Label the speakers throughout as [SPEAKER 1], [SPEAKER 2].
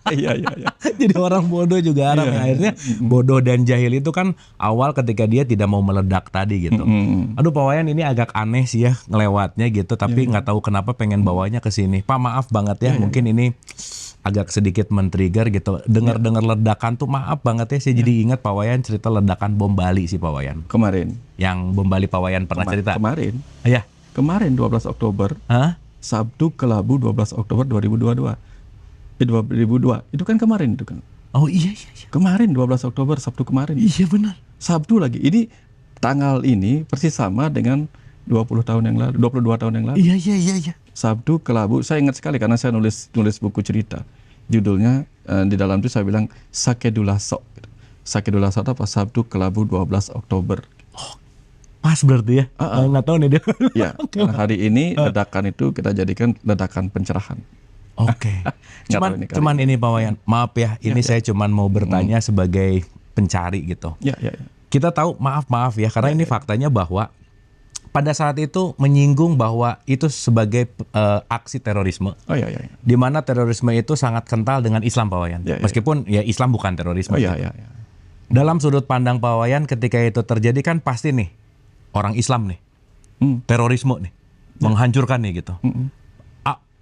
[SPEAKER 1] Iya, iya, iya.
[SPEAKER 2] Jadi orang bodoh juga Arab
[SPEAKER 1] Iya,
[SPEAKER 2] ya.
[SPEAKER 1] iya.
[SPEAKER 2] Akhirnya bodoh dan jahil itu kan awal ketika dia tidak mau meledak tadi gitu. Aduh Pak Wayan, ini agak aneh sih ya ngelewatnya gitu, tapi nggak tahu kenapa pengen bawanya ke sini. Pak maaf banget ya,
[SPEAKER 1] Iya, iya,
[SPEAKER 2] mungkin ini agak sedikit men-trigger gitu. Dengar-dengar ledakan tuh maaf banget ya, saya jadi ingat Pak Wayan cerita ledakan bom Bali sih Pak Wayan.
[SPEAKER 1] Kemarin.
[SPEAKER 2] Yang bom Bali Pak Wayan pernah cerita.
[SPEAKER 1] Kemarin.
[SPEAKER 2] Iya.
[SPEAKER 1] Kemarin 12 Oktober.
[SPEAKER 2] Hah?
[SPEAKER 1] Sabtu ke Rabu 12 Oktober 2022. 2002. Itu kan kemarin itu kan.
[SPEAKER 2] Oh iya iya iya.
[SPEAKER 1] Kemarin 12 Oktober, Sabtu kemarin.
[SPEAKER 2] Iya benar.
[SPEAKER 1] Sabtu lagi. Ini tanggal ini persis sama dengan 20 tahun yang lalu, 22 tahun yang lalu.
[SPEAKER 2] Iya iya iya iya.
[SPEAKER 1] Sabtu ke Rabu. Saya ingat sekali karena saya nulis buku cerita. Judulnya di dalam itu saya bilang Sakedula Sok. Sakedula Sok apa? Sabtu ke Rabu 12 Oktober.
[SPEAKER 2] Pas berarti ya. Nggak tahu nih dia.
[SPEAKER 1] Ya, karena hari ini ledakan itu kita jadikan ledakan pencerahan.
[SPEAKER 2] Oke.
[SPEAKER 1] Nggak tahu ini kali
[SPEAKER 2] Cuman ini Pak Wayan, maaf ya, ini saya cuman mau bertanya sebagai pencari gitu.
[SPEAKER 1] Ya, ya, ya.
[SPEAKER 2] Kita tahu maaf ya, karena ini faktanya bahwa pada saat itu menyinggung bahwa itu sebagai aksi terorisme.
[SPEAKER 1] Oh ya, ya, ya.
[SPEAKER 2] Di mana terorisme itu sangat kental dengan Islam Pak Wayan.
[SPEAKER 1] Ya, ya.
[SPEAKER 2] Meskipun ya Islam bukan terorisme.
[SPEAKER 1] Oh ya,
[SPEAKER 2] gitu.
[SPEAKER 1] ya, ya.
[SPEAKER 2] Dalam sudut pandang Pak Wayan ketika itu terjadi kan pasti nih orang Islam nih, terorisme nih, menghancurkan nih gitu.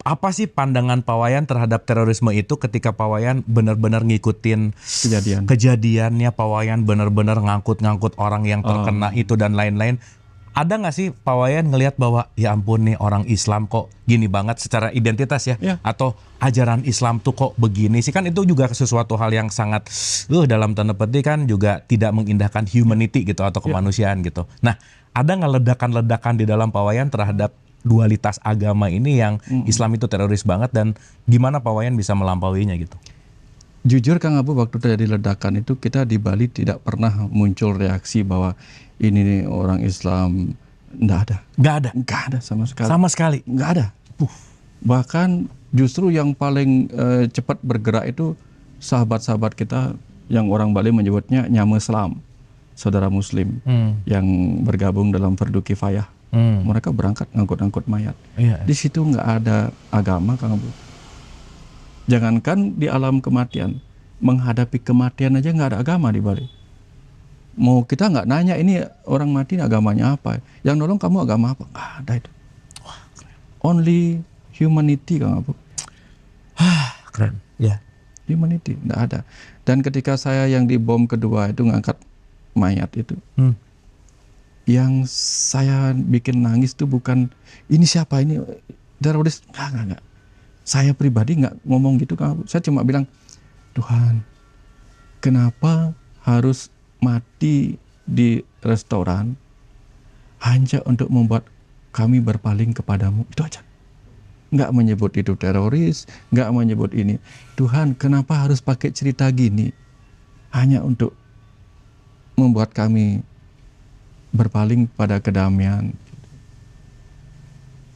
[SPEAKER 2] Apa sih pandangan Pak Wayan terhadap terorisme itu ketika Pak Wayan benar-benar ngikutin kejadiannya, Pak Wayan benar-benar ngangkut-ngangkut orang yang terkena itu dan lain-lain. Ada nggak sih Pak Wayan ngelihat bahwa ya ampun nih orang Islam kok gini banget secara identitas ya, atau ajaran Islam tuh kok begini sih, kan itu juga sesuatu hal yang sangat dalam tanda petik kan juga tidak mengindahkan humanity gitu atau kemanusiaan gitu. Nah, ada nggak ledakan-ledakan di dalam Pak Wayan terhadap dualitas agama ini yang Islam itu teroris banget, dan gimana Pak Wayan bisa melampauinya gitu?
[SPEAKER 1] Jujur Kang Abu, waktu terjadi ledakan itu kita di Bali tidak pernah muncul reaksi bahwa ini nih orang Islam. Nggak ada. Nggak ada sama sekali.
[SPEAKER 2] Sama sekali?
[SPEAKER 1] Nggak ada. Bahkan justru yang paling cepat bergerak itu sahabat-sahabat kita yang orang Bali menyebutnya nyama Islam, saudara Muslim yang bergabung dalam Fardu Kifayah. Mereka berangkat ngangkut-ngangkut mayat. Di situ nggak ada agama Kang Abu. Jangankan di alam kematian, menghadapi kematian aja nggak ada agama di Bali. Mau kita nggak nanya ini orang mati ini agamanya apa, yang nolong kamu agama apa, nggak ada itu. Only humanity Kang Abu.
[SPEAKER 2] Keren. Ya.
[SPEAKER 1] Humanity, nggak ada. Dan ketika saya yang di bom kedua itu ngangkat mayat itu, yang saya bikin nangis itu bukan ini siapa ini teroris, enggak. Saya pribadi nggak ngomong gitu Kang. Saya cuma bilang, Tuhan, kenapa harus mati di restoran hanya untuk membuat kami berpaling kepadamu? Itu aja. Nggak menyebut itu teroris, nggak menyebut ini. Tuhan, kenapa harus pakai cerita gini hanya untuk membuat kami berpaling pada kedamaian?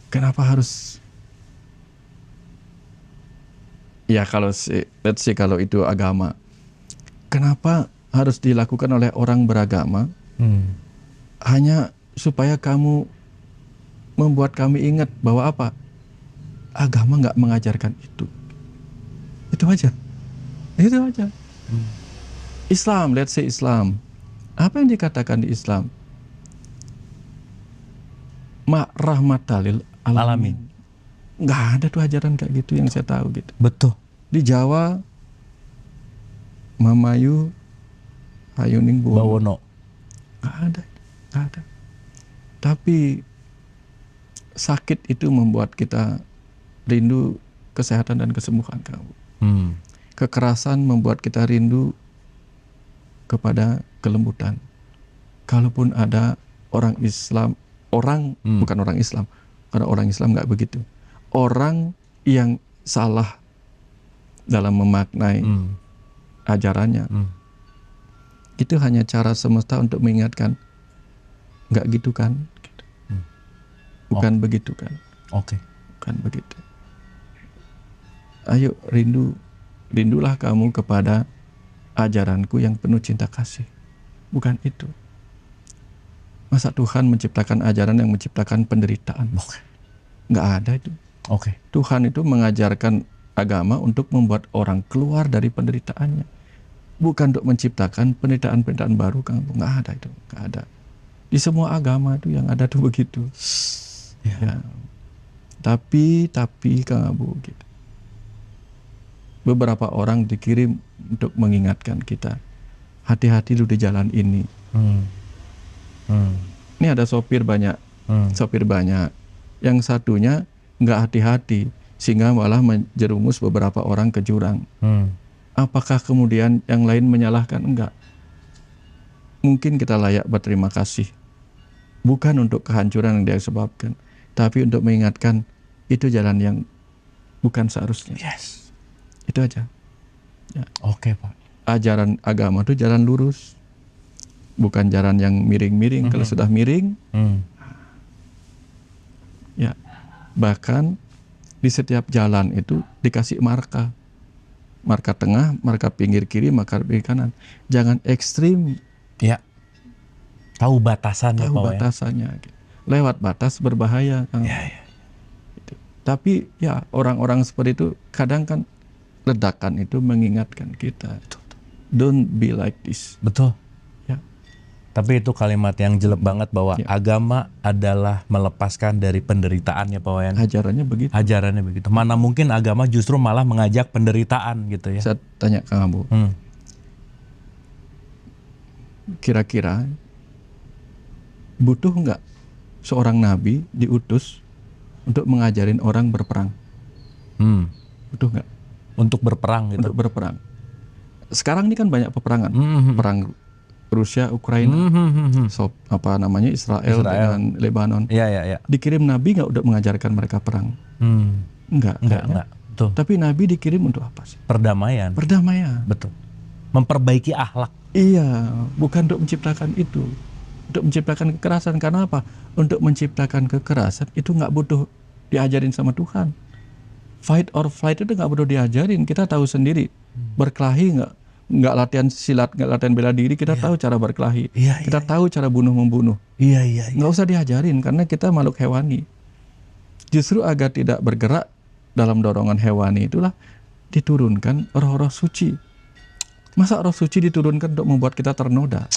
[SPEAKER 1] Kenapa harus? Ya kalau let's say kalau itu agama, kenapa harus dilakukan oleh orang beragama hanya supaya kamu membuat kami ingat bahwa apa? Agama nggak mengajarkan itu. Itu aja. Itu aja. Islam, let's say Islam. Apa yang dikatakan di Islam? Rahmatalil alamin. Nggak ada tuh ajaran kayak gitu yang saya tahu gitu.
[SPEAKER 2] Betul.
[SPEAKER 1] Di Jawa, Mamayu Hayuning
[SPEAKER 2] Bawono.
[SPEAKER 1] Nggak ada. Tapi sakit itu membuat kita rindu kesehatan dan kesembuhan kamu. Kekerasan membuat kita rindu kepada kelembutan. Kalaupun ada orang Islam, bukan orang Islam, karena orang Islam nggak begitu. Orang yang salah dalam memaknai ajarannya, itu hanya cara semesta untuk mengingatkan, nggak gitu kan? Bukan begitu kan?
[SPEAKER 2] Oke.
[SPEAKER 1] Bukan begitu. Ayo rindulah kamu kepada ajaranku yang penuh cinta kasih. Bukan itu. Masa Tuhan menciptakan ajaran yang menciptakan penderitaan? Nggak ada itu.
[SPEAKER 2] Oke.
[SPEAKER 1] Tuhan itu mengajarkan agama untuk membuat orang keluar dari penderitaannya, bukan untuk menciptakan penderitaan-penderitaan baru, Kang Abu. Nggak ada itu, nggak ada. Di semua agama itu yang ada tuh begitu. Ya. Tapi Kang Abu, gitu. Beberapa orang dikirim untuk mengingatkan kita, hati-hati lu di jalan ini. Ini ada sopir banyak, yang satunya nggak hati-hati sehingga malah menjerumus beberapa orang ke jurang. Apakah kemudian yang lain menyalahkan? Enggak. Mungkin kita layak berterima kasih, bukan untuk kehancuran yang dia sebabkan, tapi untuk mengingatkan itu jalan yang bukan seharusnya.
[SPEAKER 2] Yes.
[SPEAKER 1] Itu aja. Ya.
[SPEAKER 2] Oke, Pak.
[SPEAKER 1] Ajaran agama itu jalan lurus, bukan jalan yang miring-miring. Kalau sudah miring, ya, bahkan di setiap jalan itu dikasih marka tengah, marka pinggir kiri, marka pinggir kanan. Jangan ekstrim.
[SPEAKER 2] Ya. Tahu batasannya,
[SPEAKER 1] Tahu batasannya. Lewat batas berbahaya, Kang.
[SPEAKER 2] Ya.
[SPEAKER 1] Gitu. Tapi ya orang-orang seperti itu kadang kan ledakan itu mengingatkan kita. Don't be like this.
[SPEAKER 2] Betul.
[SPEAKER 1] Ya.
[SPEAKER 2] Tapi itu kalimat yang jelek banget bahwa agama adalah melepaskan dari penderitaan ya Pak Wayan.
[SPEAKER 1] Ajarannya begitu.
[SPEAKER 2] Ajarannya begitu. Mana mungkin agama justru malah mengajak penderitaan gitu ya.
[SPEAKER 1] Saya tanya Kang Abu. Kira-kira butuh nggak seorang nabi diutus untuk mengajarin orang berperang? Butuh nggak?
[SPEAKER 2] Untuk berperang gitu.
[SPEAKER 1] Untuk berperang. Sekarang ini kan banyak peperangan. Perang Rusia, Ukraina, Israel dengan Lebanon.
[SPEAKER 2] Iya.
[SPEAKER 1] Dikirim Nabi nggak untuk mengajarkan mereka perang? Enggak.
[SPEAKER 2] Betul.
[SPEAKER 1] Tapi Nabi dikirim untuk apa sih?
[SPEAKER 2] Perdamaian. Betul. Memperbaiki akhlak.
[SPEAKER 1] Iya, bukan untuk menciptakan itu. Untuk menciptakan kekerasan. Karena apa? Untuk menciptakan kekerasan itu nggak butuh diajarin sama Tuhan. Fight or flight itu nggak perlu diajarin. Kita tahu sendiri. Berkelahi nggak latihan silat, nggak latihan bela diri, kita tahu cara berkelahi. Kita tahu cara bunuh-membunuh.
[SPEAKER 2] Iya.
[SPEAKER 1] Nggak usah diajarin karena kita makhluk hewani. Justru agar tidak bergerak dalam dorongan hewani itulah diturunkan roh-roh suci. Masa roh suci diturunkan untuk membuat kita ternoda?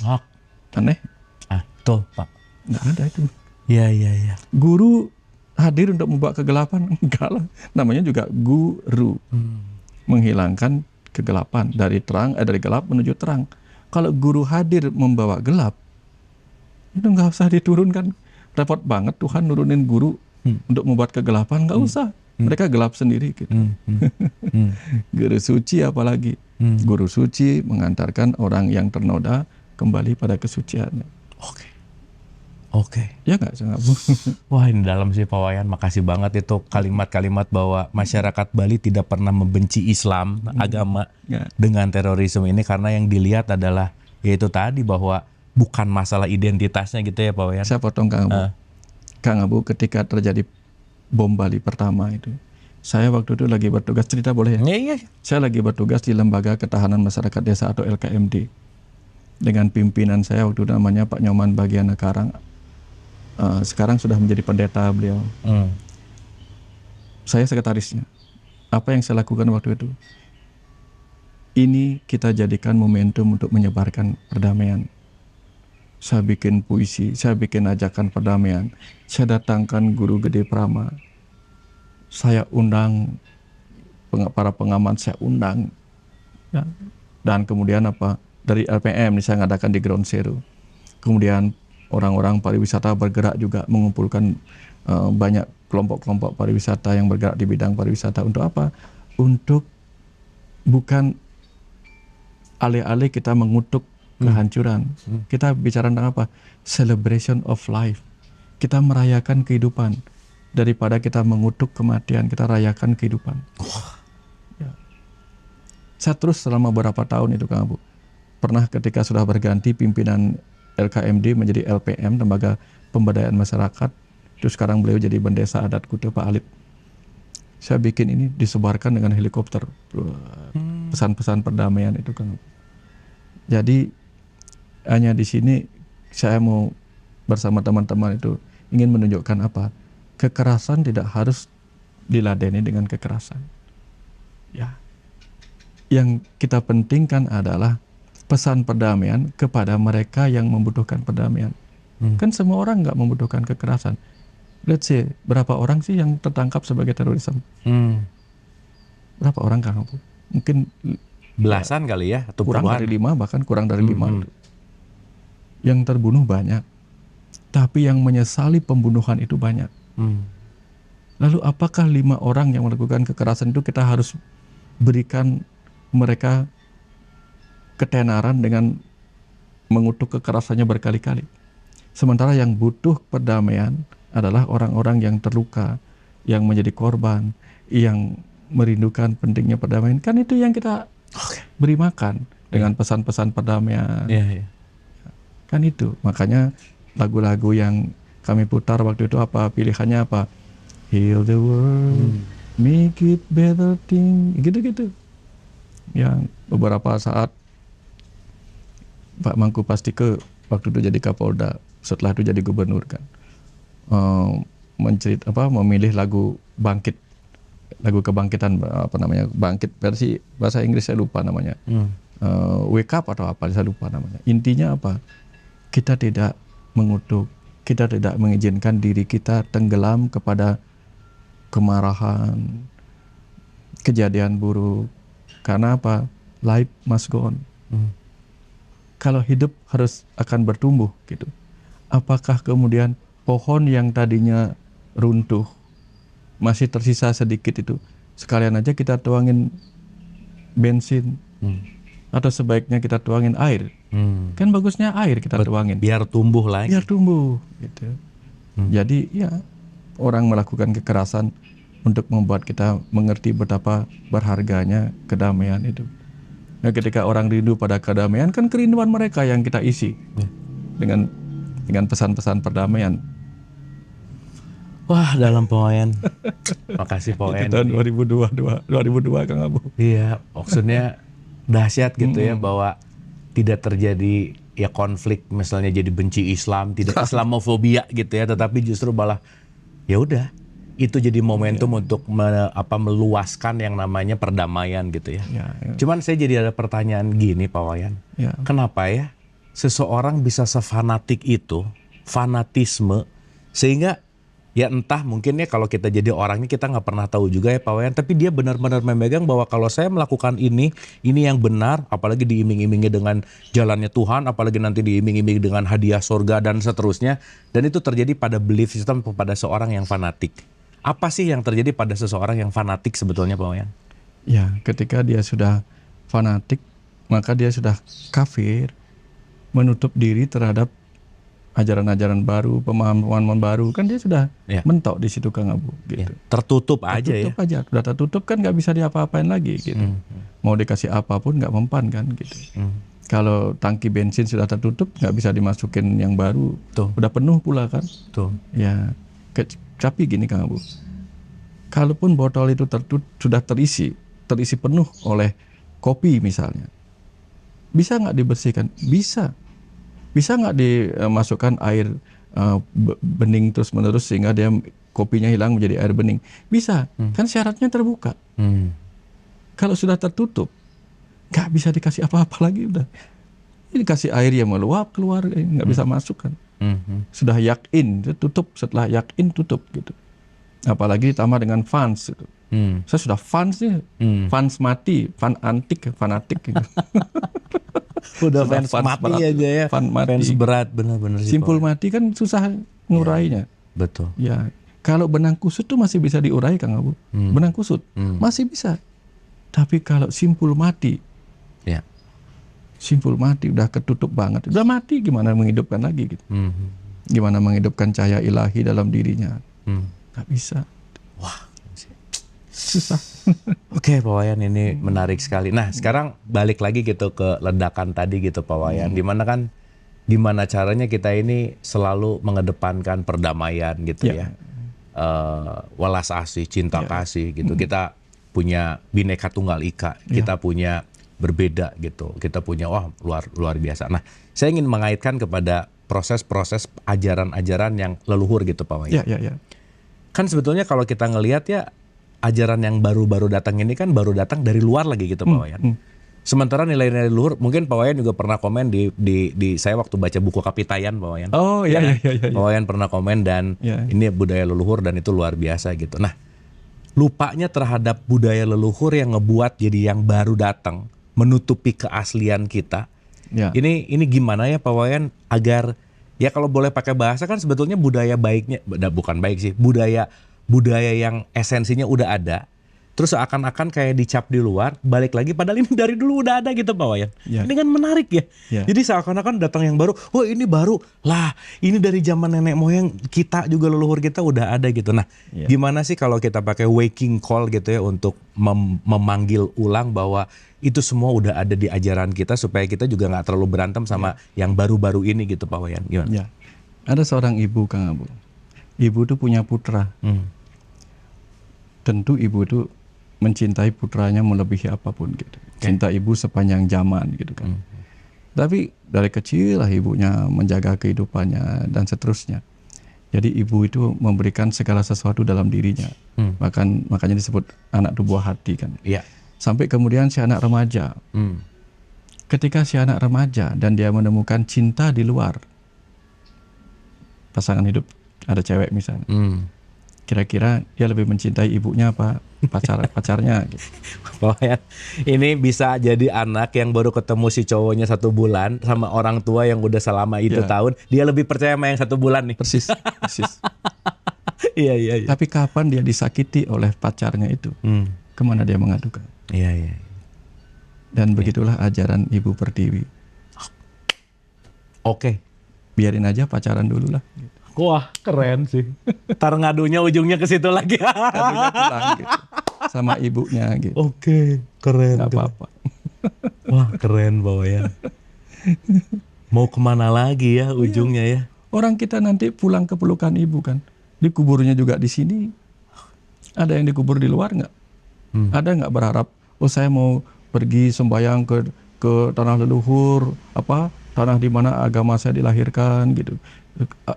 [SPEAKER 1] Aneh.
[SPEAKER 2] Betul, Pak.
[SPEAKER 1] Nggak ada itu.
[SPEAKER 2] Iya.
[SPEAKER 1] Guru hadir untuk membawa kegelapan? Enggak lah. Namanya juga guru. Menghilangkan kegelapan dari gelap menuju terang. Kalau guru hadir membawa gelap, itu nggak usah diturunkan. Repot banget Tuhan nurunin guru untuk membuat kegelapan, nggak usah. Mereka gelap sendiri gitu. Guru suci apalagi. Guru suci mengantarkan orang yang ternoda kembali pada kesuciannya.
[SPEAKER 2] Oke.
[SPEAKER 1] Ya nggak,
[SPEAKER 2] Wah, ini dalam sih Pak Wayan. Makasih banget itu kalimat-kalimat bahwa masyarakat Bali tidak pernah membenci Islam, agama dengan terorisme ini, karena yang dilihat adalah yaitu tadi bahwa bukan masalah identitasnya gitu ya Pak Wayan.
[SPEAKER 1] Saya potong Kang Abu. Kang Abu, ketika terjadi bom Bali pertama itu, saya waktu itu lagi bertugas, cerita boleh ya?
[SPEAKER 2] Iya.
[SPEAKER 1] Saya lagi bertugas di Lembaga Ketahanan Masyarakat Desa atau LKMD dengan pimpinan saya waktu itu namanya Pak Nyoman Bagiana Karang. Sekarang sudah menjadi pendeta beliau. Saya sekretarisnya. Apa yang saya lakukan waktu itu? Ini kita jadikan momentum untuk menyebarkan perdamaian. Saya bikin puisi, saya bikin ajakan perdamaian. Saya datangkan guru gede Prama. Saya undang para pengamat, saya undang. Ya. Dan kemudian dari LPM saya ngadakan di Ground Zero. Kemudian orang-orang pariwisata bergerak juga mengumpulkan banyak kelompok-kelompok pariwisata yang bergerak di bidang pariwisata. Untuk apa? Untuk bukan alih-alih kita mengutuk kehancuran. Kita bicara tentang apa? Celebration of life. Kita merayakan kehidupan. Daripada kita mengutuk kematian, kita rayakan kehidupan. Ya. Saya terus selama beberapa tahun itu Kang Abu. Pernah ketika sudah berganti pimpinan LKMD menjadi LPM, Lembaga Pemberdayaan Masyarakat. Terus sekarang beliau jadi Bendesa Adat Kuta Pak Alip. Saya bikin ini disebarkan dengan helikopter. Pesan-pesan perdamaian itu kan. Jadi hanya di sini saya mau bersama teman-teman itu ingin menunjukkan apa? Kekerasan tidak harus diladeni dengan kekerasan. Ya. Yang kita pentingkan adalah pesan perdamaian kepada mereka yang membutuhkan perdamaian. Kan semua orang nggak membutuhkan kekerasan. Let's say, berapa orang sih yang tertangkap sebagai terorisme? Berapa orang, Kang Abu? Mungkin
[SPEAKER 2] belasan kali ya, atau
[SPEAKER 1] kurang
[SPEAKER 2] puluhan.
[SPEAKER 1] dari 5, bahkan kurang dari 5. Yang terbunuh banyak, tapi yang menyesali pembunuhan itu banyak. Lalu apakah 5 orang yang melakukan kekerasan itu kita harus berikan mereka ketenaran dengan mengutuk kekerasannya berkali-kali? Sementara yang butuh perdamaian adalah orang-orang yang terluka, yang menjadi korban, yang merindukan pentingnya perdamaian. Kan itu yang kita beri makan dengan pesan-pesan perdamaian. Kan itu. Makanya lagu-lagu yang kami putar waktu itu apa? Pilihannya apa? Heal the world, make it better thing, gitu-gitu. Yang beberapa saat Pak Mangku Pastike waktu itu jadi Kapolda, setelah itu jadi gubernur kan, memilih lagu Bangkit, lagu kebangkitan, apa namanya, Bangkit versi bahasa Inggris saya lupa namanya, Wake Up atau apa saya lupa namanya. Intinya apa? Kita tidak mengutuk, kita tidak mengizinkan diri kita tenggelam kepada kemarahan, kejadian buruk. Karena apa? Life must go on. Kalau hidup harus akan bertumbuh gitu. Apakah kemudian pohon yang tadinya runtuh masih tersisa sedikit itu, sekalian aja kita tuangin bensin, atau sebaiknya kita tuangin air? Kan bagusnya air kita tuangin.
[SPEAKER 2] Biar tumbuh lagi.
[SPEAKER 1] Biar tumbuh gitu. Jadi ya, orang melakukan kekerasan untuk membuat kita mengerti betapa berharganya kedamaian itu. Nah, ketika orang rindu pada kedamaian, kan kerinduan mereka yang kita isi dengan pesan-pesan perdamaian.
[SPEAKER 2] Wah, dalam Pawayan. Makasih Pawayan.
[SPEAKER 1] Tahun 2002 Kang Abu.
[SPEAKER 2] Iya, maksudnya dahsyat gitu ya, bahwa tidak terjadi ya konflik, misalnya jadi benci Islam, tidak Islamofobia gitu ya, tetapi justru malah ya udah, itu jadi momentum untuk meluaskan yang namanya perdamaian gitu ya. Cuman saya jadi ada pertanyaan gini Pak Wayan. Kenapa ya seseorang bisa sefanatik itu, fanatisme, sehingga ya entah mungkin ya kalau kita jadi orangnya kita nggak pernah tahu juga ya Pak Wayan, tapi dia benar-benar memegang bahwa kalau saya melakukan ini yang benar, apalagi diiming-imingi dengan jalannya Tuhan, apalagi nanti diiming-imingi dengan hadiah surga dan seterusnya, dan itu terjadi pada belief system pada seorang yang fanatik. Apa sih yang terjadi pada seseorang yang fanatik sebetulnya Pak Wayan?
[SPEAKER 1] Ya, ketika dia sudah fanatik, maka dia sudah kafir, menutup diri terhadap ajaran-ajaran baru, pemahaman baru, kan dia sudah mentok di situ Kang Abu gitu.
[SPEAKER 2] Tertutup aja ya.
[SPEAKER 1] Tertutup aja, sudah tertutup kan nggak bisa diapa-apain lagi gitu. Mau dikasih apapun nggak mempan kan gitu. Kalau tangki bensin sudah tertutup, nggak bisa dimasukin yang baru, udah penuh pula kan. Ya, tapi gini Kang Abu, kalaupun botol itu sudah terisi penuh oleh kopi misalnya, bisa nggak dibersihkan? Bisa nggak dimasukkan air bening terus-menerus sehingga dia kopinya hilang menjadi air bening? Bisa, kan syaratnya terbuka. Kalau sudah tertutup, nggak bisa dikasih apa-apa lagi udah. Ini dikasih air yang meluap keluar, nggak bisa masuk kan. Sudah yakin, tutup, setelah yakin tutup gitu. Apalagi ditambah dengan fans itu. Saya sudah fans nih, fans mati, fanatik gitu.
[SPEAKER 2] Udah fans mati berat, aja ya. Fans berat benar-benar sih.
[SPEAKER 1] Simpul mati kan susah ngurainya.
[SPEAKER 2] Betul.
[SPEAKER 1] Ya, kalau benang kusut tuh masih bisa diurai Kang Abu. Benang kusut masih bisa. Tapi kalau simpul mati, simpul mati udah ketutup banget, udah mati, gimana menghidupkan lagi gitu? Gimana menghidupkan cahaya ilahi dalam dirinya? Gak bisa.
[SPEAKER 2] Wah,
[SPEAKER 1] susah.
[SPEAKER 2] Oke, Pak Wayan, ini menarik sekali. Nah, sekarang balik lagi gitu ke ledakan tadi gitu Pak Wayan. Gimana caranya kita ini selalu mengedepankan perdamaian gitu ya. Welas asih, cinta kasih gitu. Kita punya Bhinneka Tunggal Ika, kita punya berbeda gitu. Kita punya luar biasa. Nah, saya ingin mengaitkan kepada proses-proses ajaran-ajaran yang leluhur gitu Pak Wayan.
[SPEAKER 1] Ya.
[SPEAKER 2] Kan sebetulnya kalau kita ngelihat ya, ajaran yang baru-baru datang ini kan baru datang dari luar lagi gitu Pak Wayan. Sementara nilai-nilai leluhur, mungkin Pak Wayan juga pernah komen di saya waktu baca buku Kapitayan Pak Wayan.
[SPEAKER 1] Oh iya.
[SPEAKER 2] Pak Wayan pernah komen dan ini budaya leluhur dan itu luar biasa gitu. Nah, lupanya terhadap budaya leluhur yang ngebuat jadi yang baru datang, menutupi keaslian kita.
[SPEAKER 1] Ya.
[SPEAKER 2] Ini gimana ya Pak Wayan agar ya kalau boleh pakai bahasa kan sebetulnya budaya baiknya, bukan baik sih, budaya yang esensinya udah ada, terus seakan-akan kayak dicap di luar, balik lagi padahal ini dari dulu udah ada gitu Pak Wayan.
[SPEAKER 1] Ya.
[SPEAKER 2] Ini kan menarik ya. Jadi seakan-akan datang yang baru, oh ini baru lah, ini dari zaman nenek moyang kita juga leluhur kita udah ada gitu. Nah, gimana sih kalau kita pakai waking call gitu ya untuk memanggil ulang bahwa itu semua udah ada di ajaran kita supaya kita juga nggak terlalu berantem sama yang baru-baru ini gitu Pak Wayan. Gimana?
[SPEAKER 1] Ya. Ada seorang ibu Kang Abu. Ibu itu punya putra. Tentu ibu itu mencintai putranya melebihi apapun gitu. Cinta ibu sepanjang zaman gitu kan. Tapi dari kecil lah ibunya menjaga kehidupannya dan seterusnya. Jadi ibu itu memberikan segala sesuatu dalam dirinya. Makanya disebut anak itu buah hati kan.
[SPEAKER 2] Iya.
[SPEAKER 1] Sampai kemudian si anak remaja. Ketika si anak remaja dan dia menemukan cinta di luar pasangan hidup, ada cewek misalnya. Kira-kira dia lebih mencintai ibunya apa pacarnya gitu.
[SPEAKER 2] Pokoknya ini bisa jadi anak yang baru ketemu si cowoknya 1 bulan sama orang tua yang udah selama itu tahun, dia lebih percaya sama yang 1 bulan nih.
[SPEAKER 1] Persis.
[SPEAKER 2] Iya.
[SPEAKER 1] Tapi kapan dia disakiti oleh pacarnya itu, kemana dia mengadukan?
[SPEAKER 2] Iya.
[SPEAKER 1] Dan begitulah ajaran Ibu Pertiwi.
[SPEAKER 2] Oke.
[SPEAKER 1] Biarin aja pacaran dulu lah. Gitu.
[SPEAKER 2] Wah, keren sih. Tar ngadunya ujungnya ke situ lagi.
[SPEAKER 1] Ngadunya pulang gitu. Sama ibunya gitu.
[SPEAKER 2] Oke, keren.
[SPEAKER 1] Gak apa-apa.
[SPEAKER 2] Wah, keren Pak Wayan. Mau kemana lagi ya ujungnya ya?
[SPEAKER 1] Orang kita nanti pulang ke pelukan ibu kan. Dikuburnya juga di sini. Ada yang dikubur di luar nggak? Ada nggak berharap, oh saya mau pergi sembahyang ke tanah leluhur, tanah di mana agama saya dilahirkan gitu.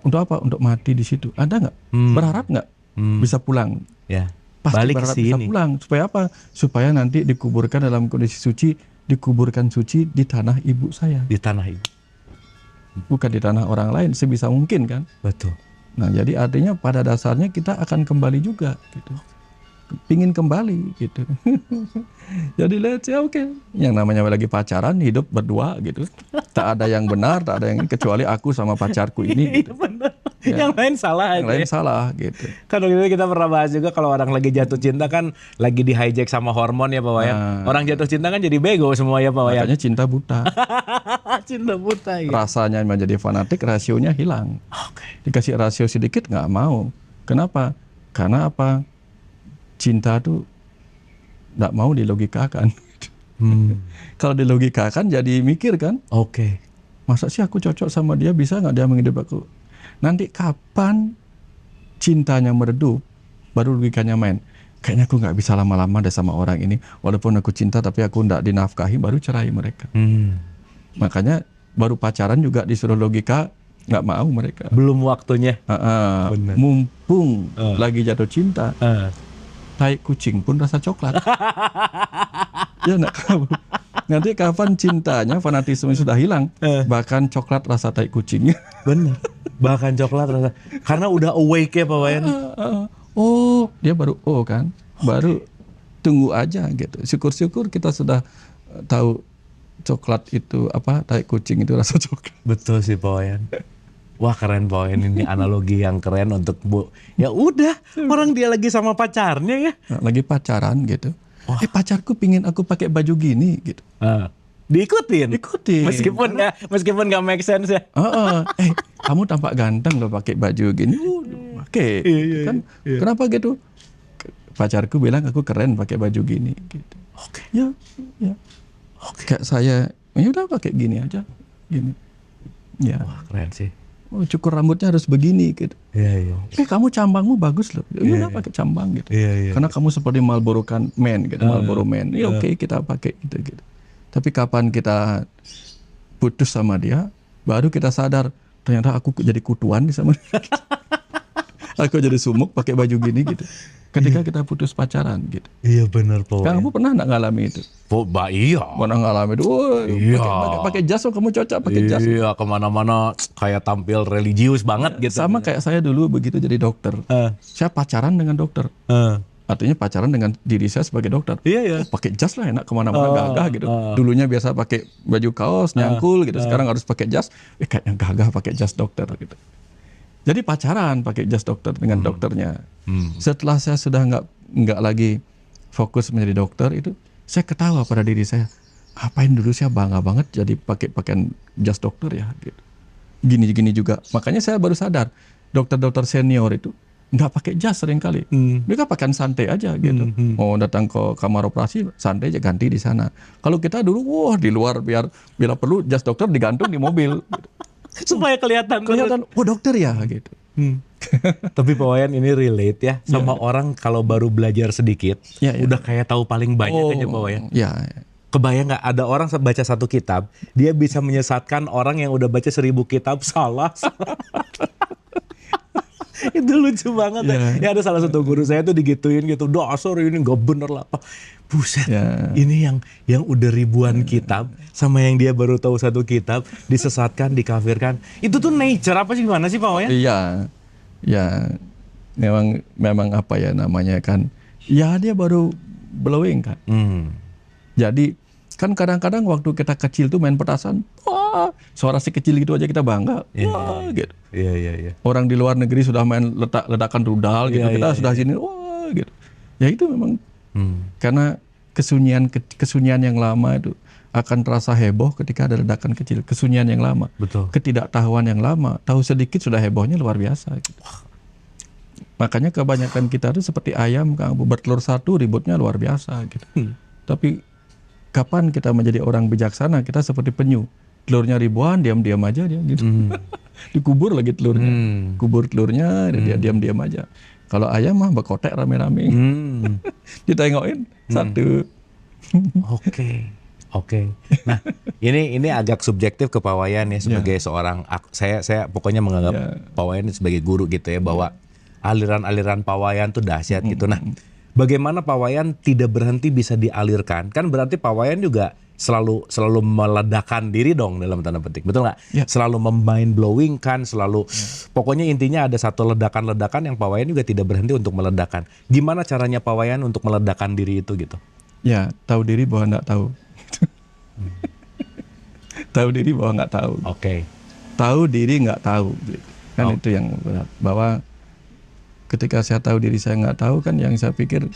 [SPEAKER 1] Untuk apa? Untuk mati di situ. Ada nggak? Berharap nggak bisa pulang?
[SPEAKER 2] Ya.
[SPEAKER 1] Pasti
[SPEAKER 2] Balik
[SPEAKER 1] berharap
[SPEAKER 2] ke
[SPEAKER 1] bisa
[SPEAKER 2] sini.
[SPEAKER 1] pulang. Supaya apa? Supaya nanti dikuburkan dalam kondisi suci, dikuburkan suci di tanah ibu saya.
[SPEAKER 2] Di tanah ibu.
[SPEAKER 1] Bukan di tanah orang lain, sebisa mungkin kan?
[SPEAKER 2] Betul.
[SPEAKER 1] Nah, jadi artinya pada dasarnya kita akan kembali juga gitu. Pingin kembali gitu. Jadi let's say oke. Yang namanya lagi pacaran, hidup berdua gitu. Tak ada yang benar, tak ada yang kecuali aku sama pacarku ini gitu.
[SPEAKER 2] Benar.
[SPEAKER 1] Ya.
[SPEAKER 2] Yang lain salah
[SPEAKER 1] Yang
[SPEAKER 2] aja.
[SPEAKER 1] lain salah gitu.
[SPEAKER 2] Kan waktu itu kita pernah bahas juga kalau orang lagi jatuh cinta kan lagi di hijack sama hormon ya Pak Wayan. Orang jatuh cinta kan jadi bego semua ya Pak Wayan.
[SPEAKER 1] Makanya cinta buta.
[SPEAKER 2] Cinta buta ya.
[SPEAKER 1] Rasanya menjadi fanatik, rasionya hilang. Dikasih rasio sedikit nggak mau. Kenapa? Karena apa? Cinta tuh nggak mau dilogikakan. Kalau dilogikakan jadi mikir kan, masa sih aku cocok sama dia, bisa nggak dia menghidup aku? Nanti kapan cintanya meredup, baru logikanya main. Kayaknya aku nggak bisa lama-lama deh sama orang ini, walaupun aku cinta tapi aku nggak dinafkahi, baru cerai mereka. Makanya baru pacaran juga disuruh logika, nggak mau mereka.
[SPEAKER 2] Belum waktunya.
[SPEAKER 1] Mumpung lagi jatuh cinta. Tai kucing pun rasa coklat. Ya nak kamu. Nanti kapan cintanya, fanatisme sudah hilang, bahkan coklat rasa tai kucing.
[SPEAKER 2] Bener. Bahkan coklat rasa. Karena udah awake ya Pak Wayan.
[SPEAKER 1] Oh, dia baru kan. Baru tunggu aja gitu. Syukur-syukur kita sudah tahu coklat itu tai kucing itu rasa coklat.
[SPEAKER 2] Betul sih Pak Wayan. Wah keren Pak Wayan, ini analogi yang keren untuk ya udah orang dia lagi sama pacarnya ya.
[SPEAKER 1] Lagi pacaran gitu. Pacarku pingin aku pakai baju gini gitu.
[SPEAKER 2] Diikutin. Meskipun nggak make sense ya.
[SPEAKER 1] Kamu tampak ganteng loh pakai baju gini. Pakai. Kenapa gitu? Pacarku bilang aku keren pakai baju gini gitu. Ya. Kayak saya, ya udah pakai gini aja. Gini. Ya.
[SPEAKER 2] Wah, keren sih.
[SPEAKER 1] Oh, cukur rambutnya harus begini gitu.
[SPEAKER 2] Iya.
[SPEAKER 1] Kamu cambangmu bagus loh. Ya udah pakai cambang gitu.
[SPEAKER 2] Iya.
[SPEAKER 1] Karena kamu seperti Marlboro Man gitu, Marlboro Man. Ya oke, kita pakai gitu. Tapi kapan kita putus sama dia, baru kita sadar ternyata aku jadi kutuan sama dia. Aku jadi sumuk pakai baju gini gitu. Ketika kita putus pacaran gitu.
[SPEAKER 2] Iya benar Pak.
[SPEAKER 1] Kamu pernah nggak ngalami itu?
[SPEAKER 2] Iya.
[SPEAKER 1] Pernah ngalami itu?
[SPEAKER 2] Iya.
[SPEAKER 1] Pakai jas, kamu cocok pakai jas.
[SPEAKER 2] Iya, kemana-mana kayak tampil religius banget gitu.
[SPEAKER 1] Sama kayak saya dulu begitu jadi dokter. Saya pacaran dengan dokter. Artinya pacaran dengan diri saya sebagai dokter.
[SPEAKER 2] Iya.
[SPEAKER 1] Pakai jas lah enak kemana-mana gagah gitu. Dulunya biasa pakai baju kaos nyangkul gitu. Sekarang harus pakai jas. Kayaknya gagah pakai jas dokter gitu. Jadi pacaran pakai jas dokter dengan dokternya. Setelah saya sudah nggak lagi fokus menjadi dokter itu, saya ketawa pada diri saya. Ngapain dulu saya bangga banget jadi pakai pakaian jas dokter ya. Gitu. Gini juga. Makanya saya baru sadar dokter-dokter senior itu nggak pakai jas seringkali. Mereka pakaian santai aja gitu. Mau datang ke kamar operasi santai aja ganti di sana. Kalau kita dulu di luar bila perlu jas dokter digantung di mobil. Gitu.
[SPEAKER 2] Supaya kelihatan
[SPEAKER 1] dokter ya gitu.
[SPEAKER 2] Tapi Pak Wayan ini relate ya sama orang kalau baru belajar sedikit udah kayak tahu paling banyak aja Pak Wayan. Kebayang nggak ada orang baca satu kitab dia bisa menyesatkan orang yang udah baca 1000 kitab salah. Itu lucu banget ya. Ada salah satu guru saya tuh digituin gitu, dasar ini nggak bener lah Pak. Buset, ini yang udah ribuan kitab sama yang dia baru tahu satu kitab disesatkan, dikafirkan. Itu tuh nature apa sih, gimana sih Pak Wayan?
[SPEAKER 1] Iya, memang apa ya namanya kan? Ya dia baru blowing kan. Jadi kan kadang-kadang waktu kita kecil tuh main petasan, wah suara sekecil gitu aja kita bangga, gitu.
[SPEAKER 2] Iya.
[SPEAKER 1] Orang di luar negeri sudah main ledakan rudal gitu, kita sudah sini, wah gitu. Ya itu memang karena kesunyian yang lama itu akan terasa heboh ketika ada ledakan kecil. Kesunyian yang lama,
[SPEAKER 2] betul.
[SPEAKER 1] Ketidaktahuan yang lama, tahu sedikit sudah hebohnya luar biasa. Gitu. Makanya kebanyakan kita itu seperti ayam, Kang Abu, bertelur satu ributnya luar biasa. Gitu. Tapi kapan kita menjadi orang bijaksana? Kita seperti penyu, telurnya ribuan, diam-diam aja dia. Gitu. Dikubur lagi telurnya, kubur telurnya, dia diam-diam aja. Kalau ayam mah berkotek rame-rame. Ditengokin satu.
[SPEAKER 2] Oke. Nah, ini agak subjektif ke Pak Wayan ya sebagai seorang saya pokoknya menganggap Pak Wayan sebagai guru gitu ya, bahwa aliran-aliran Pak Wayan tuh dahsyat gitu. Nah, bagaimana Pak Wayan tidak berhenti bisa dialirkan? Kan berarti Pak Wayan juga selalu meledakan diri dong dalam tanda petik, betul nggak? Selalu mind blowing kan, selalu pokoknya intinya ada satu ledakan-ledakan yang Pak Wayan juga tidak berhenti untuk meledakan. Gimana caranya Pak Wayan untuk meledakan diri itu gitu?
[SPEAKER 1] Ya, tahu diri bahwa nggak tahu. Tahu diri bahwa nggak tahu. Tahu diri nggak tahu, kan itu yang berat. Bahwa ketika saya tahu diri saya nggak tahu kan, yang saya pikir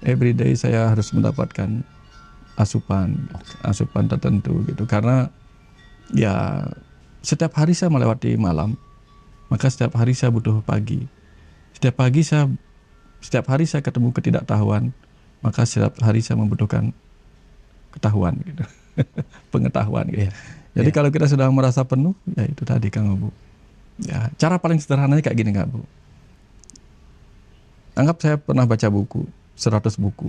[SPEAKER 1] everyday saya harus mendapatkan asupan tertentu gitu. Karena ya setiap hari saya melewati malam, maka setiap hari saya butuh pagi. Setiap hari saya ketemu ketidaktahuan, maka setiap hari saya membutuhkan ketahuan gitu. Pengetahuan gitu. Jadi kalau kita sudah merasa penuh, ya itu tadi Kang Abu. Ya, cara paling sederhananya kayak gini Kang Abu. Anggap saya pernah baca buku, 100 buku.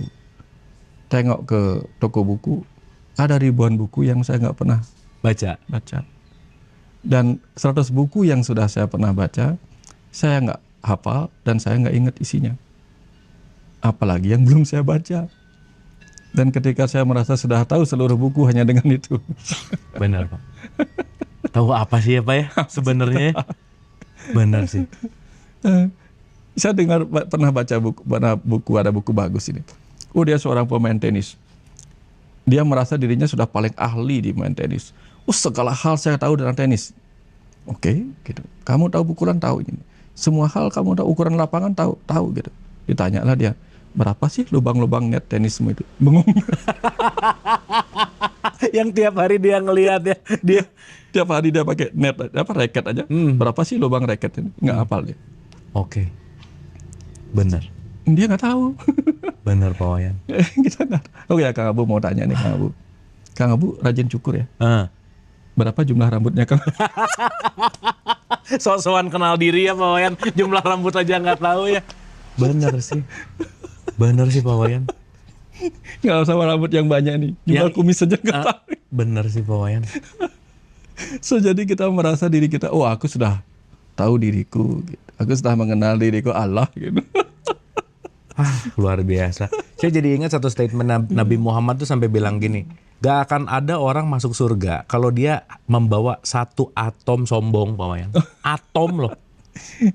[SPEAKER 1] Tengok ke toko buku, ada ribuan buku yang saya nggak pernah baca. Dan 100 buku yang sudah saya pernah baca, saya nggak hafal dan saya nggak ingat isinya. Apalagi yang belum saya baca. Dan ketika saya merasa sudah tahu seluruh buku hanya dengan itu.
[SPEAKER 2] Benar Pak. Tahu apa sih ya Pak ya sebenarnya? Benar sih.
[SPEAKER 1] Saya pernah baca buku, ada buku bagus ini. Dia seorang pemain tenis. Dia merasa dirinya sudah paling ahli di main tenis. Segala hal saya tahu tentang tenis. Oke, gitu. Kamu tahu pukulan, tahu ini. Semua hal kamu tahu, ukuran lapangan tahu gitu. Ditanyalah dia, berapa sih lubang-lubang net tenismu itu? Bengong.
[SPEAKER 2] Yang tiap hari dia ngelihat ya. Dia
[SPEAKER 1] tiap hari dia pakai net raket aja. Berapa sih lubang raket ini? Nggak hafal dia.
[SPEAKER 2] Benar.
[SPEAKER 1] Dia nggak tahu.
[SPEAKER 2] Benar Pak Wayan.
[SPEAKER 1] Kita nggak. Ya Kang Abu mau tanya nih Kang Abu. Kang Abu rajin cukur ya? Berapa jumlah rambutnya Kang?
[SPEAKER 2] Sok-sokan kenal diri ya Pak Wayan. Jumlah rambut aja nggak tahu ya. Benar sih Pak Wayan.
[SPEAKER 1] Nggak usah rambut yang banyak nih. Jumlah kumis saja nggak tahu.
[SPEAKER 2] Benar sih Pak Wayan.
[SPEAKER 1] Jadi kita merasa diri kita, aku sudah tahu diriku. Gitu. Aku sudah mengenal diriku Allah. Gitu.
[SPEAKER 2] Luar biasa. Saya jadi ingat satu statement Nabi Muhammad tuh sampai bilang gini, gak akan ada orang masuk surga kalau dia membawa satu atom sombong, Pak Wayan. Atom loh.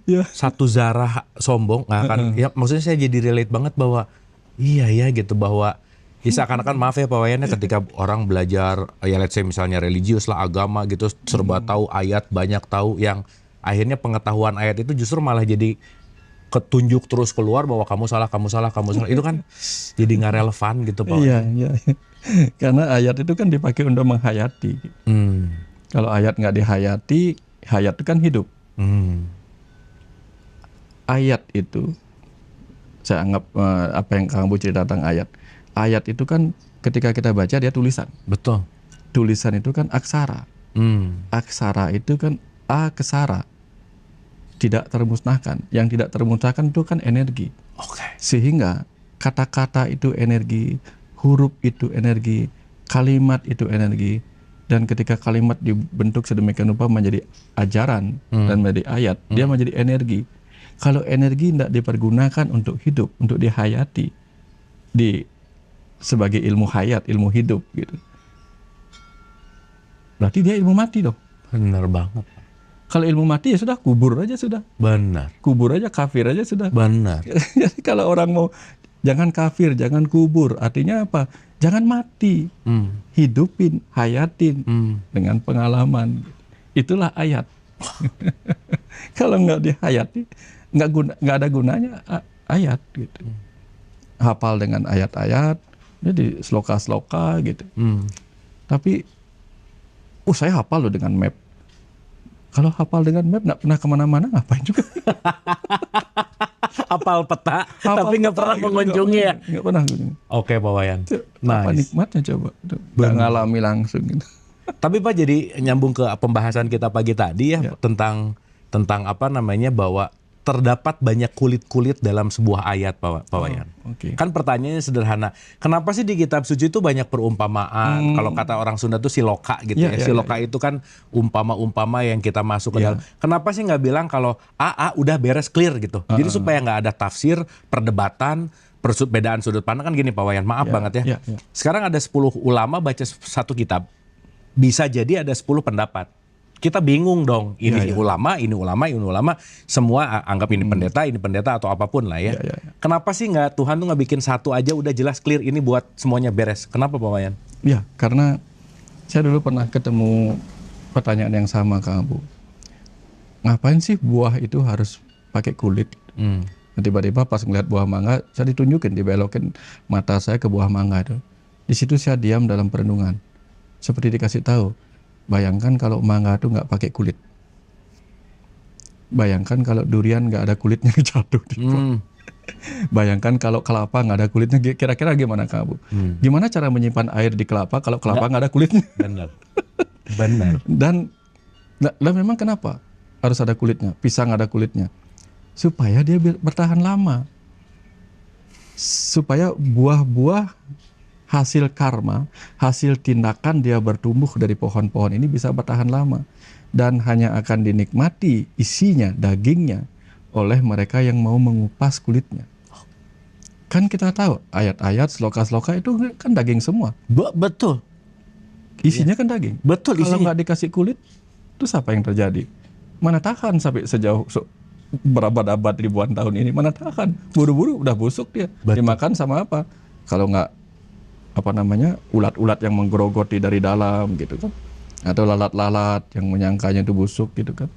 [SPEAKER 1] Ya.
[SPEAKER 2] Satu zarah sombong nggak akan. Ya maksudnya saya jadi relate banget bahwa iya ya gitu, bahwa seakan-akan maaf ya Pak Wayan, ketika orang belajar ya let's say misalnya religius lah, agama gitu, serba tahu ayat, banyak tahu, yang akhirnya pengetahuan ayat itu justru malah jadi ketunjuk terus keluar bahwa kamu salah, kamu salah, kamu salah. Itu kan jadi nggak relevan gitu Pak.
[SPEAKER 1] Iya, iya. Karena ayat itu kan dipakai untuk menghayati. Kalau ayat nggak dihayati, hayat itu kan hidup. Ayat itu, saya anggap apa yang Kang Abu cerita tentang ayat. Ayat itu kan ketika kita baca dia tulisan.
[SPEAKER 2] Betul.
[SPEAKER 1] Tulisan itu kan aksara. Aksara itu kan akesara. Tidak termusnahkan. Yang tidak termusnahkan itu kan energi. Sehingga kata-kata itu energi, huruf itu energi, kalimat itu energi. Dan ketika kalimat dibentuk sedemikian rupa menjadi ajaran dan menjadi ayat, dia menjadi energi. Kalau energi tidak dipergunakan untuk hidup, untuk dihayati, sebagai ilmu hayat, ilmu hidup gitu, berarti dia ilmu mati dong.
[SPEAKER 2] Benar banget.
[SPEAKER 1] Kalau ilmu mati ya sudah, kubur aja sudah.
[SPEAKER 2] Benar.
[SPEAKER 1] Kubur aja, kafir aja sudah.
[SPEAKER 2] Benar.
[SPEAKER 1] Jadi kalau orang mau jangan kafir, jangan kubur, artinya apa? Jangan mati, hidupin, hayatin dengan pengalaman. Itulah ayat. Kalau nggak dihayati, nggak ada gunanya ayat gitu. Hafal dengan ayat-ayat, jadi sloka-sloka gitu. Tapi, saya hafal loh dengan map. Kalau hafal dengan map nggak pernah kemana-mana, ngapain juga?
[SPEAKER 2] Hafal peta, tapi nggak pernah mengunjungi ya.
[SPEAKER 1] Nggak pernah.
[SPEAKER 2] Oke Pak Wayan.
[SPEAKER 1] Apa nikmatnya coba? Nggak ngalami langsung gitu.
[SPEAKER 2] Tapi Pak, jadi nyambung ke pembahasan kita pagi tadi ya. tentang apa namanya, bahwa terdapat banyak kulit-kulit dalam sebuah ayat Pak Wayan. Kan pertanyaannya sederhana, kenapa sih di kitab suci itu banyak perumpamaan? Kalau kata orang Sunda tuh siloka gitu ya. Siloka itu kan umpama-umpama yang kita masuk ke dalam. Kenapa sih nggak bilang kalau udah beres, clear gitu. Jadi supaya nggak ada tafsir, perdebatan, perbedaan sudut pandang. Kan gini Pak Wayan, maaf banget ya. Sekarang ada 10 ulama baca satu kitab. Bisa jadi ada 10 pendapat. Kita bingung dong, ini ulama, ini ulama, ini ulama, semua anggap ini pendeta atau apapun lah ya. Kenapa sih Tuhan tuh nggak bikin satu aja udah jelas clear, ini buat semuanya beres? Kenapa Pak Wayan?
[SPEAKER 1] Ya, karena saya dulu pernah ketemu pertanyaan yang sama Kang Abu. Ngapain sih buah itu harus pakai kulit? Tiba-tiba pas ngeliat buah mangga, saya ditunjukin, dibelokin mata saya ke buah mangga itu. Di situ saya diam dalam perenungan, seperti dikasih tahu. Bayangkan kalau mangga itu nggak pakai kulit. Bayangkan kalau durian nggak ada kulitnya jatuh di bawah. Bayangkan kalau kelapa nggak ada kulitnya, kira-kira gimana Kang Abu? Gimana cara menyimpan air di kelapa kalau kelapa nggak ada kulitnya?
[SPEAKER 2] Benar.
[SPEAKER 1] Dan memang kenapa harus ada kulitnya? Pisang ada kulitnya supaya dia bertahan lama. Supaya buah-buah hasil karma, hasil tindakan dia bertumbuh dari pohon-pohon ini bisa bertahan lama. Dan hanya akan dinikmati isinya, dagingnya, oleh mereka yang mau mengupas kulitnya. Kan kita tahu, ayat-ayat, sloka-sloka itu kan daging semua.
[SPEAKER 2] Betul.
[SPEAKER 1] Isinya kan daging.
[SPEAKER 2] Betul.
[SPEAKER 1] Kalau nggak dikasih kulit, terus apa yang terjadi? Mana tahan sampai sejauh berabad-abad ribuan tahun ini? Mana tahan? Buru-buru udah busuk dia. Dimakan sama apa? Kalau nggak ulat-ulat yang menggerogoti dari dalam gitu kan, atau lalat-lalat yang menyangkanya itu busuk gitu kan,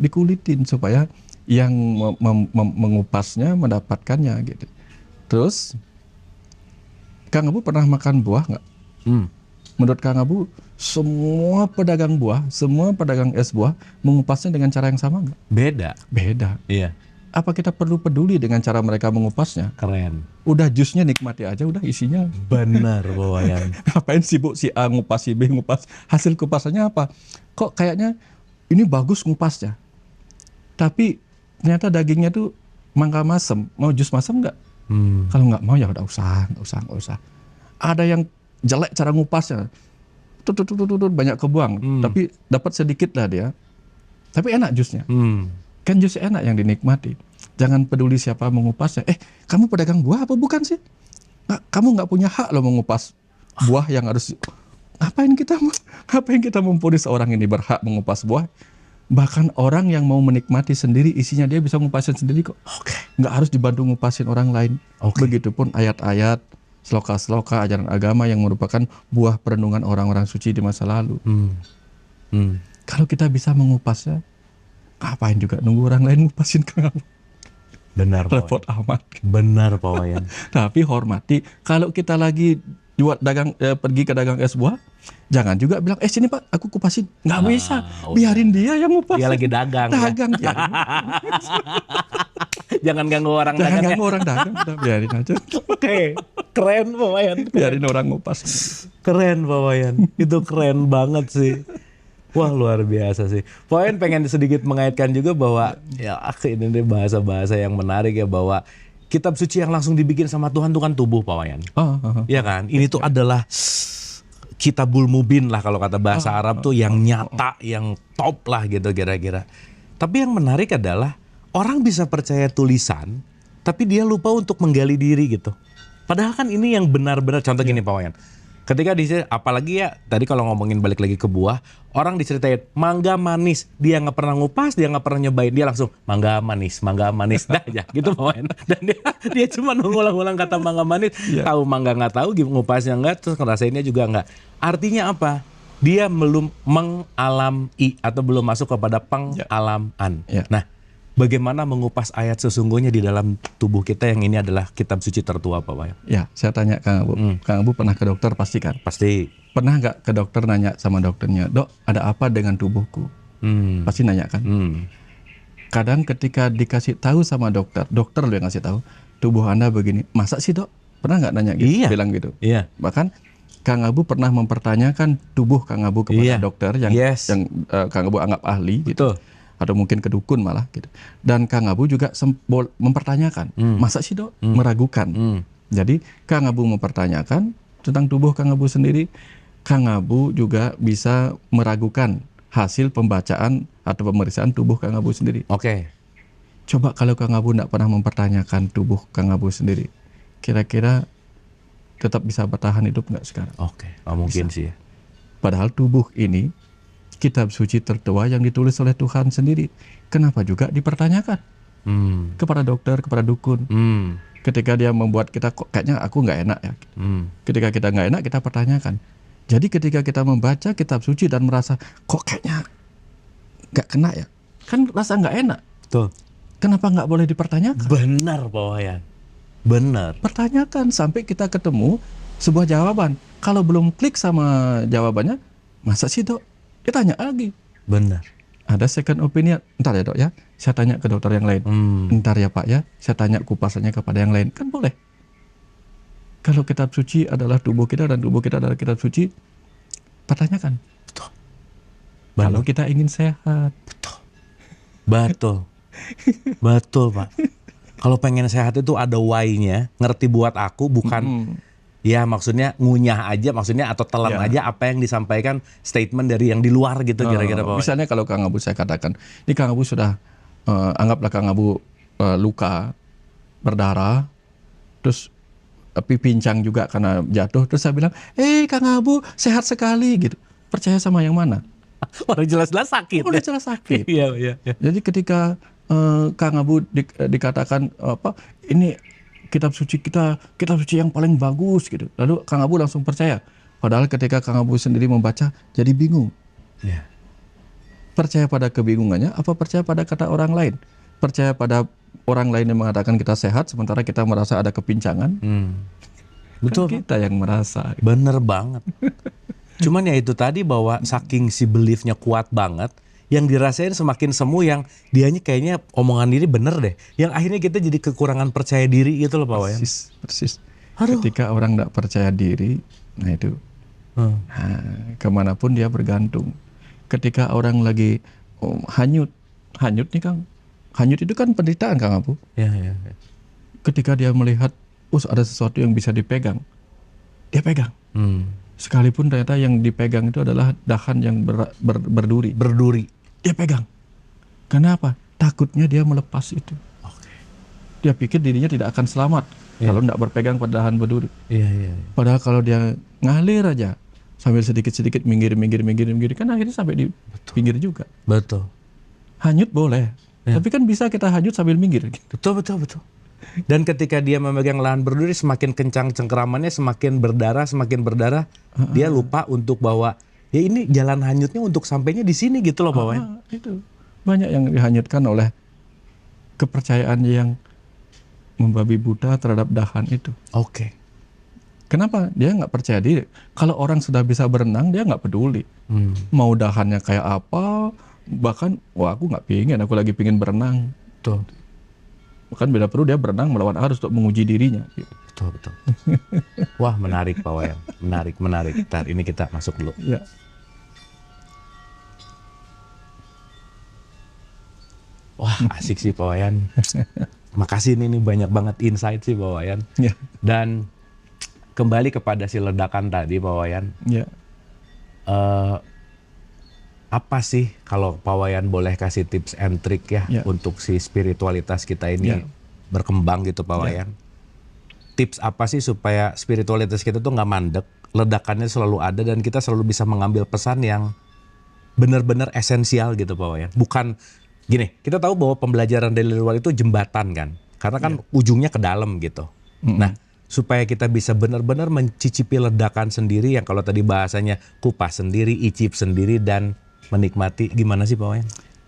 [SPEAKER 1] dikulitin supaya yang mengupasnya mendapatkannya gitu. Terus Kang Abu pernah makan buah nggak? Menurut Kang Abu, semua pedagang buah, semua pedagang es buah mengupasnya dengan cara yang sama nggak? Beda.
[SPEAKER 2] Iya.
[SPEAKER 1] Apa kita perlu peduli dengan cara mereka mengupasnya?
[SPEAKER 2] Keren.
[SPEAKER 1] Udah jusnya nikmati aja, udah isinya.
[SPEAKER 2] Benar Pak Wayan.
[SPEAKER 1] Ngapain sibuk si A ngupas, si B ngupas? Hasil kupasannya apa? Kok kayaknya ini bagus ngupasnya, tapi ternyata dagingnya tuh mangga masem. Mau jus masem nggak? Kalau nggak mau ya udah nggak usah. Ada yang jelek cara ngupasnya, banyak kebuang, tapi dapat sedikit lah dia. Tapi enak jusnya. Kan jus enak yang dinikmati. Jangan peduli siapa mengupasnya. Kamu pedagang buah apa bukan sih? Kamu nggak punya hak loh mengupas buah yang harus. Ngapain kita memponis orang ini berhak mengupas buah? Bahkan orang yang mau menikmati sendiri isinya dia bisa ngupasin sendiri kok. Nggak harus dibantu ngupasin orang lain. Begitupun ayat-ayat, sloka-sloka ajaran agama yang merupakan buah perenungan orang-orang suci di masa lalu. Kalau kita bisa mengupasnya, ngapain juga nunggu orang lain ngupasin ke kamu?
[SPEAKER 2] Benar,
[SPEAKER 1] repot amat.
[SPEAKER 2] Benar, Pak Wayan.
[SPEAKER 1] Tapi hormati, kalau kita lagi jual pergi ke dagang es buah, jangan juga bilang, sini Pak, aku kupasin. Nggak bisa, biarin dia yang ngupasin.
[SPEAKER 2] Dia lagi dagang.
[SPEAKER 1] Ya.
[SPEAKER 2] Jangan ganggu orang dagang.
[SPEAKER 1] Jangan ganggu orang dagang, udah biarin aja.
[SPEAKER 2] Oke, keren Pak Wayan.
[SPEAKER 1] Biarin orang ngupas.
[SPEAKER 2] Keren Pak Wayan, itu keren banget sih. Wah, luar biasa sih. Pak Wayan pengen sedikit mengaitkan juga bahwa ya ini nih bahasa-bahasa yang menarik ya, bahwa kitab suci yang langsung dibikin sama Tuhan itu kan tubuh, Pak Wayan. Iya kan? Ini tuh adalah kitabul mubin lah kalau kata bahasa Arab tuh, yang nyata, yang top lah gitu kira-kira. Tapi yang menarik adalah orang bisa percaya tulisan, tapi dia lupa untuk menggali diri gitu. Padahal kan ini yang benar-benar, contoh gini Pak Wayan. Ketika apalagi ya tadi kalau ngomongin balik lagi ke buah, orang diceritain mangga manis, dia nggak pernah ngupas, dia nggak pernah nyobain, dia langsung mangga manis, dah aja gitu Pak Wayan. Dan dia cuma ngulang-ngulang kata mangga manis, tahu mangga nggak tahu, ngupasnya nggak, terus ngerasainnya juga nggak. Artinya apa? Dia belum mengalami atau belum masuk kepada pengalaman. Nah, bagaimana mengupas ayat sesungguhnya di dalam tubuh kita yang ini adalah kitab suci tertua, Pak Wayan? Ya,
[SPEAKER 1] saya tanya Kang Abu. Kang Abu pernah ke dokter pasti kan?
[SPEAKER 2] Pasti.
[SPEAKER 1] Pernah nggak ke dokter nanya sama dokternya, Dok, ada apa dengan tubuhku? Pasti nanya kan? Kadang ketika dikasih tahu sama dokter lo yang ngasih tahu, tubuh Anda begini. Masa sih Dok? Pernah nggak nanya gitu?
[SPEAKER 2] Iya.
[SPEAKER 1] Bilang gitu?
[SPEAKER 2] Iya.
[SPEAKER 1] Bahkan Kang Abu pernah mempertanyakan tubuh Kang Abu kepada dokter yang Kang Abu anggap ahli gitu. Betul. Atau mungkin ke dukun malah gitu. Dan Kang Abu juga mempertanyakan, masa sih Dok? Meragukan. Jadi Kang Abu mempertanyakan tentang tubuh Kang Abu sendiri, Kang Abu juga bisa meragukan hasil pembacaan atau pemeriksaan tubuh Kang Abu sendiri.
[SPEAKER 2] Oke.
[SPEAKER 1] Coba kalau Kang Abu tidak pernah mempertanyakan tubuh Kang Abu sendiri, kira-kira tetap bisa bertahan hidup nggak sekarang?
[SPEAKER 2] Oke, mungkin sih ya.
[SPEAKER 1] Padahal tubuh ini kitab suci tertua yang ditulis oleh Tuhan sendiri. Kenapa juga dipertanyakan kepada dokter, kepada dukun? Ketika dia membuat kita kok kayaknya aku nggak enak ya. Ketika kita nggak enak, kita pertanyakan. Jadi ketika kita membaca kitab suci dan merasa kok kayaknya nggak kena ya, kan rasa nggak enak.
[SPEAKER 2] Betul.
[SPEAKER 1] Kenapa nggak boleh dipertanyakan?
[SPEAKER 2] Benar Pak Wayan. Benar.
[SPEAKER 1] Pertanyakan sampai kita ketemu sebuah jawaban. Kalau belum klik sama jawabannya, masa sih Dok? Dia tanya lagi.
[SPEAKER 2] Benar.
[SPEAKER 1] Ada second opinion. Ntar ya Dok ya, saya tanya ke dokter yang lain. Ntar ya Pak ya, saya tanya kupasannya kepada yang lain. Kan boleh. Kalau kitab suci adalah tubuh kita dan tubuh kita adalah kitab suci, pertanyakan.
[SPEAKER 2] Betul.
[SPEAKER 1] Kalau kita ingin sehat.
[SPEAKER 2] Betul. Betul Pak. Kalau pengen sehat itu ada why-nya, ngerti buat aku, bukan ya maksudnya ngunyah aja, maksudnya atau telan aja apa yang disampaikan statement dari yang di luar gitu kira-kira Pak.
[SPEAKER 1] Misalnya kalau Kang Abu saya katakan, ini Kang Abu sudah anggaplah Kang Abu luka, berdarah, terus pincang juga karena jatuh, terus saya bilang, Kang Abu sehat sekali gitu. Percaya sama yang mana?
[SPEAKER 2] Orang jelas-jelas sakit.
[SPEAKER 1] Udah jelas sakit.
[SPEAKER 2] Iya.
[SPEAKER 1] Jadi ketika Kang Abu dikatakan ini kitab suci kita, kitab suci yang paling bagus gitu. Lalu Kang Abu langsung percaya. Padahal ketika Kang Abu sendiri membaca jadi bingung.
[SPEAKER 2] Yeah.
[SPEAKER 1] Percaya pada kebingungannya apa percaya pada kata orang lain? Percaya pada orang lain yang mengatakan kita sehat sementara kita merasa ada kepincangan? Betul. Kan kita yang merasa.
[SPEAKER 2] Bener banget. Cuman ya itu tadi bahwa saking si beliefnya kuat banget, yang dirasain semakin semu, yang dianya kayaknya omongan diri bener deh. Yang akhirnya kita jadi kekurangan percaya diri gitu loh Pak Wayan.
[SPEAKER 1] Persis. Ketika orang tidak percaya diri, nah itu kemanapun dia bergantung. Ketika orang lagi hanyut nih Kang. Hanyut itu kan penderitaan Kang Abu.
[SPEAKER 2] Ya.
[SPEAKER 1] Ketika dia melihat, ada sesuatu yang bisa dipegang, dia pegang. Sekalipun ternyata yang dipegang itu adalah dahan yang berduri. Dia pegang. Kenapa? Takutnya dia melepas itu.
[SPEAKER 2] Oke.
[SPEAKER 1] Dia pikir dirinya tidak akan selamat kalau tidak berpegang pada dahan berduri.
[SPEAKER 2] Iya.
[SPEAKER 1] Padahal kalau dia ngalir aja sambil sedikit-sedikit minggir, kan akhirnya sampai di pinggir juga.
[SPEAKER 2] Betul.
[SPEAKER 1] Hanyut boleh, tapi kan bisa kita hanyut sambil minggir.
[SPEAKER 2] Betul. Dan ketika dia memegang lahan berduri, semakin kencang cengkeramannya, semakin berdarah, dia lupa untuk bahwa ya ini jalan hanyutnya untuk sampainya di sini gitu loh Pak Wayan.
[SPEAKER 1] Itu banyak yang dihanyutkan oleh kepercayaan yang membabi buta terhadap dahan itu.
[SPEAKER 2] Oke.
[SPEAKER 1] Kenapa? Dia nggak percaya diri. Kalau orang sudah bisa berenang, dia nggak peduli. Mau dahannya kayak apa, bahkan aku nggak pingin, aku lagi pingin berenang.
[SPEAKER 2] Betul.
[SPEAKER 1] Bahkan bila perlu dia berenang melawan arus untuk menguji dirinya.
[SPEAKER 2] Betul. Wah, menarik Pak Wayan. Menarik. Ntar ini kita masuk dulu.
[SPEAKER 1] Ya.
[SPEAKER 2] Wah, asik sih Pak Wayan. Makasih ini banyak banget insight sih Pak Wayan.
[SPEAKER 1] Ya.
[SPEAKER 2] Dan kembali kepada si ledakan tadi Pak Wayan.
[SPEAKER 1] Ya.
[SPEAKER 2] Apa sih kalau Pak Wayan boleh kasih tips and trick ya untuk si spiritualitas kita ini berkembang gitu Pak Wayan? Tips apa sih supaya spiritualitas kita tuh nggak mandek, ledakannya selalu ada dan kita selalu bisa mengambil pesan yang benar-benar esensial gitu Pak Wayan? Bukan gini, kita tahu bahwa pembelajaran dari luar itu jembatan kan, karena kan ujungnya ke dalam gitu. Nah, supaya kita bisa benar-benar mencicipi ledakan sendiri yang kalau tadi bahasanya kupas sendiri, icip sendiri dan menikmati, gimana sih Pak Wayan?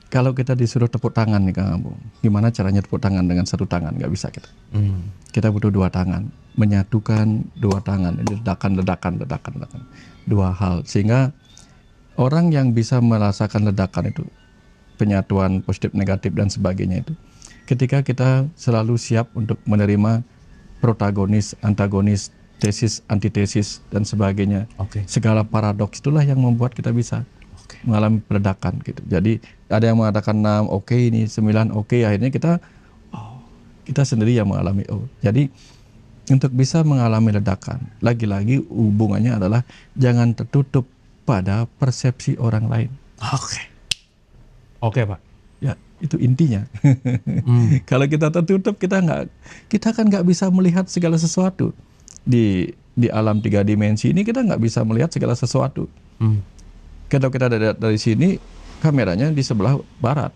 [SPEAKER 1] Kalau kita disuruh tepuk tangan nih Kang Abu, gimana caranya tepuk tangan dengan satu tangan? Nggak bisa kita. Kita butuh dua tangan, menyatukan dua tangan, ini ledakan. Dua hal, sehingga orang yang bisa merasakan ledakan itu, penyatuan positif negatif dan sebagainya itu, ketika kita selalu siap untuk menerima protagonis, antagonis, tesis, antitesis dan sebagainya. Segala paradoks itulah yang membuat kita bisa mengalami ledakan gitu. Jadi ada yang mengatakan 6 oke, ini 9 oke, akhirnya kita sendiri yang mengalami Jadi untuk bisa mengalami ledakan, lagi-lagi hubungannya adalah jangan tertutup pada persepsi orang lain.
[SPEAKER 2] Oke Pak.
[SPEAKER 1] Ya, itu intinya. Kalau kita tertutup, kita kan nggak bisa melihat segala sesuatu di alam 3 dimensi ini. Kita nggak bisa melihat segala sesuatu. Kalau kita dari sini, kameranya di sebelah barat.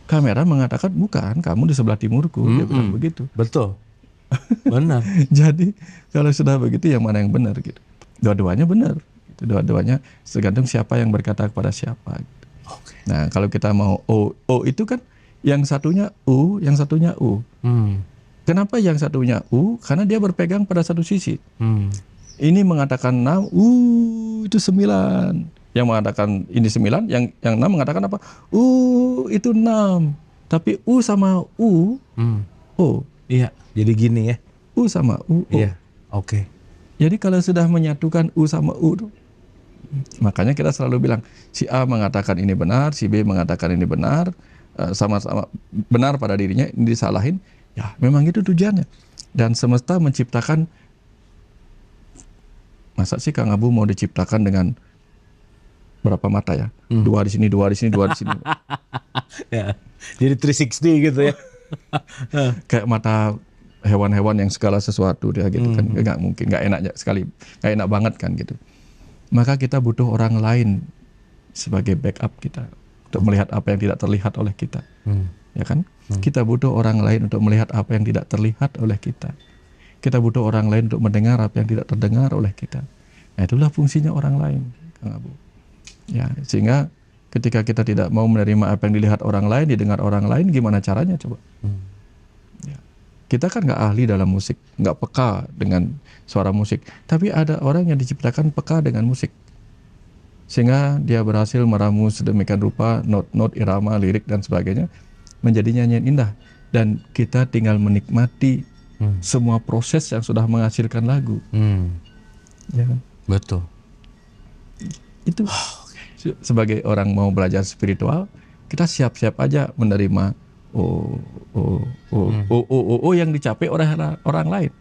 [SPEAKER 1] Kamera mengatakan bukan, kamu di sebelah timurku. Dia bilang begitu.
[SPEAKER 2] Betul. Benar.
[SPEAKER 1] Jadi kalau sudah begitu, yang mana yang benar gitu? Dua-duanya benar. Dua-duanya tergantung siapa yang berkata kepada siapa. Gitu. Nah, kalau kita mau O itu kan yang satunya U, yang satunya U. Kenapa yang satunya U? Karena dia berpegang pada satu sisi. Ini mengatakan 6, itu 9. Yang mengatakan ini 9, yang 6 mengatakan apa? Itu 6. Tapi U sama U, O.
[SPEAKER 2] Iya, jadi gini ya.
[SPEAKER 1] U sama U, O.
[SPEAKER 2] Iya, oke.
[SPEAKER 1] Jadi kalau sudah menyatukan U sama U, makanya kita selalu bilang, si A mengatakan ini benar, si B mengatakan ini benar, sama-sama benar pada dirinya, ini disalahin, ya memang itu tujuannya. Dan semesta menciptakan, masa sih Kang Abu mau diciptakan dengan berapa mata ya? 2 di sini, 2 di sini, 2 di sini.
[SPEAKER 2] Ya, jadi 360 gitu ya.
[SPEAKER 1] Kayak mata hewan-hewan yang segala sesuatu dia gitu kan. Nggak mungkin, nggak enak sekali, nggak enak banget kan gitu. Maka kita butuh orang lain sebagai backup kita untuk melihat apa yang tidak terlihat oleh kita. Ya kan? Kita butuh orang lain untuk melihat apa yang tidak terlihat oleh kita. Kita butuh orang lain untuk mendengar apa yang tidak terdengar oleh kita. Nah, itulah fungsinya orang lain, Kang Abu. Ya, sehingga ketika kita tidak mau menerima apa yang dilihat orang lain, didengar orang lain, gimana caranya coba? Ya. Kita kan nggak ahli dalam musik, nggak peka dengan suara musik. Tapi ada orang yang diciptakan peka dengan musik. Sehingga dia berhasil meramu sedemikian rupa not-not, irama, lirik, dan sebagainya menjadi nyanyian indah. Dan kita tinggal menikmati semua proses yang sudah menghasilkan lagu. Ya kan?
[SPEAKER 2] Betul.
[SPEAKER 1] Itu sebagai orang mau belajar spiritual, kita siap-siap aja menerima yang dicapai oleh orang lain.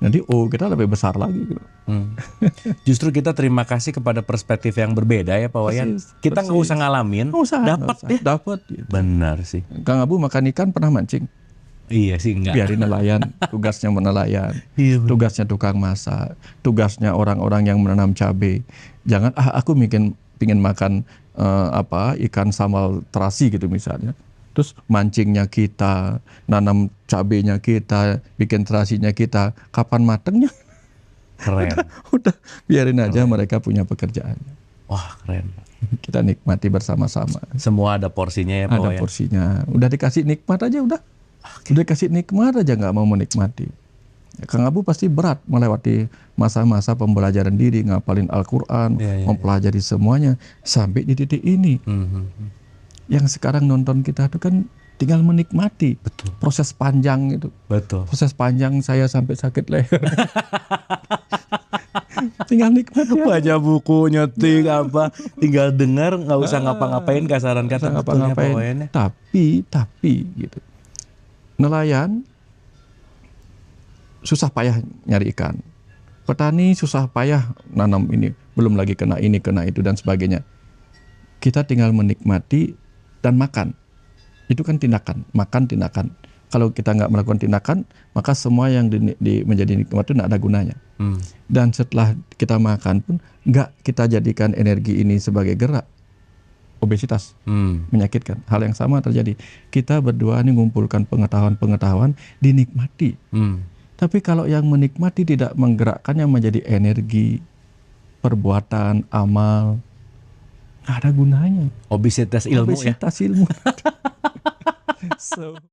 [SPEAKER 1] nanti kita lebih besar lagi gitu.
[SPEAKER 2] Justru kita terima kasih kepada perspektif yang berbeda ya Pak Wayan. Kita nggak usah ngalamin, dapat ya.
[SPEAKER 1] Dapat. Gitu.
[SPEAKER 2] Benar sih.
[SPEAKER 1] Kang Abu makan ikan pernah mancing?
[SPEAKER 2] Iya sih, enggak.
[SPEAKER 1] Biarin nelayan, tugasnya menelayan, tugasnya tukang masak, tugasnya orang-orang yang menanam cabai. Jangan aku pingin makan ikan sambal terasi gitu misalnya. Terus mancingnya kita, nanam cabenya kita, bikin terasinya kita, kapan matengnya?
[SPEAKER 2] Keren.
[SPEAKER 1] Udah biarin aja mereka punya pekerjaannya.
[SPEAKER 2] Wah, keren.
[SPEAKER 1] Kita nikmati bersama-sama.
[SPEAKER 2] Semua ada porsinya ya Pak
[SPEAKER 1] Ada
[SPEAKER 2] Wayan.
[SPEAKER 1] porsinya. Udah dikasih nikmat aja udah. Udah dikasih nikmat aja nggak mau menikmati. Kang Abu pasti berat melewati masa-masa pembelajaran diri, ngapalin Al-Quran, mempelajari semuanya sampai di titik ini. Yang sekarang nonton kita itu kan tinggal menikmati.
[SPEAKER 2] Betul.
[SPEAKER 1] Proses panjang itu.
[SPEAKER 2] Betul.
[SPEAKER 1] Proses panjang saya sampai sakit leher. Tinggal nikmati.
[SPEAKER 2] Baca buku, nyeting apa, tinggal dengar, nggak usah ngapa-ngapain kasaran kata betulnya Pak Wayan.
[SPEAKER 1] Tapi gitu. Nelayan susah payah nyari ikan. Petani susah payah nanam ini, belum lagi kena ini, kena itu dan sebagainya. Kita tinggal menikmati dan makan. Itu kan tindakan, makan tindakan. Kalau kita nggak melakukan tindakan, maka semua yang menjadi nikmat itu nggak ada gunanya. Dan setelah kita makan pun nggak kita jadikan energi ini sebagai gerak. Obesitas, menyakitkan. Hal yang sama terjadi. Kita berdua ini ngumpulkan pengetahuan-pengetahuan, dinikmati. Tapi kalau yang menikmati tidak menggerakkannya menjadi energi, perbuatan, amal, nggak ada gunanya.
[SPEAKER 2] Obesitas ilmu ya.
[SPEAKER 1] Obesitas ilmu. So